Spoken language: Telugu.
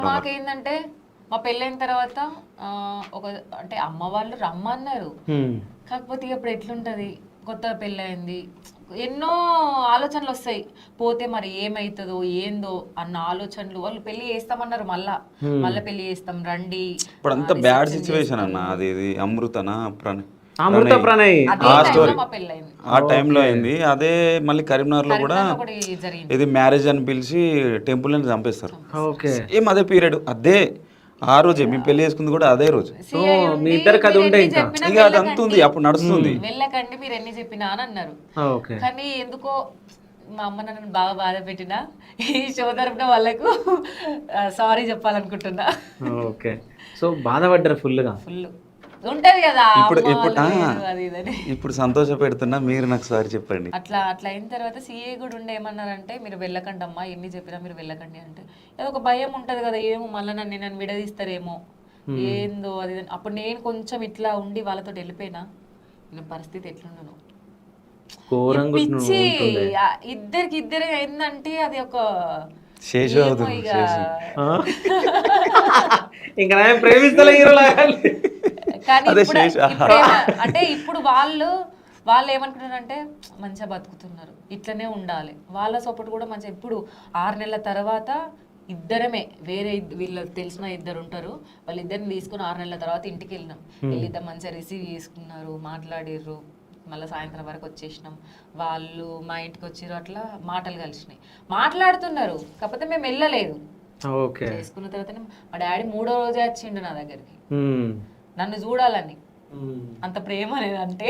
మాకేందంటే మా పెళ్ళైన తర్వాత ఒక అంటే అమ్మ వాళ్ళు రమ్మన్నారు, కాకపోతే ఇప్పుడు ఎట్లుంటది కొత్త పెళ్ళయింది, ఎన్నో ఆలోచనలు వస్తాయి, పోతే మరి ఏమైతుందో ఏందో అన్న ఆలోచనలు. వాళ్ళు పెళ్లి చేస్తామన్నారు, మళ్ళా పెళ్లి చేస్తాం రండి. ఇప్పుడు అంత బ్యాడ్ సిచ్యువేషన్ అన్న, అది ఇది అమృతనా అమృత ప్రణయ్ ఆ స్టోరీ ఆ టైంలో అయింది. అదే మళ్ళీ కరీంనగర్లో కూడా ఇది మ్యారేజ్ అని పిలిచి టెంపుల్ అని చంపేస్తారు. ఏం అదే పీరియడ్, అదే ఆ రోజే మేము పెళ్లి చేసుకుంది కూడా అదే రోజు. మీ ఇద్దరు కథ ఉంటే ఇంకా ఇక అది అంత ఉంది, అప్పుడు నడుస్తుంది. వెళ్ళకండి మీరు ఎన్ని చెప్పినా అని అన్నారు, కానీ ఎందుకో మా అమ్మ నన్ను బాగా బాధ పెట్టినా ఈ షో తరపున వాళ్ళకు సారీ చెప్పాలనుకుంటున్నా. ఓకే, సో బాధపడ్డారు ఫుల్ ఉంటది కదా ఇప్పుడు సంతోష పెడుతున్నా, మీరు నాకు సారీ చెప్పండి. అట్లా అయిన తర్వాత సిఏ కూడా ఉండే ఏమన్నారంటే, మీరు వెళ్ళకండి అమ్మా, ఎన్ని చెప్పినా మీరు వెళ్ళకండి అంటే, ఏదో ఒక భయం ఉంటది కదా, ఏమో మళ్ళీ నన్ను విడదీస్తారేమో ఏందో అది. అప్పుడు నేను కొంచెం ఇట్లా ఉండి వాళ్ళతో వెళ్ళిపోయినా, నేను పరిస్థితి ఎట్లుండను పిచ్చి. ఇద్దరు ఏందంటే అది ఒక ఇంకా ప్రేమిస్తలే కానీ అంటే ఇప్పుడు వాళ్ళు ఏమనుకుంటారంటే మంచిగా బతుకుతున్నారు, ఇట్లనే ఉండాలి, వాళ్ళ సపోర్ట్ కూడా మంచిగా. ఇప్పుడు 6 నెలల తర్వాత ఇద్దరమే, వేరే వీళ్ళకి తెలిసిన ఇద్దరు ఉంటారు, వాళ్ళిద్దరిని తీసుకుని 6 నెలల తర్వాత ఇంటికి వెళ్ళిద్దాం, మంచిగా రిసీవ్ చేసుకున్నారు, మాట్లాడిర్రు, మళ్ళీ సాయంత్రం వరకు వచ్చేసినాం, వాళ్ళు మా ఇంటికి వచ్చిర్రు, అట్లా మాటలు కలిసినాయి, మాట్లాడుతున్నారు. కాకపోతే మేము వెళ్ళలేదు. చేసుకున్న తర్వాత మా డాడీ 3వ రోజే వచ్చిండు నా దగ్గరికి, నన్ను చూడాలని. అంత ప్రేమ అనేది అంటే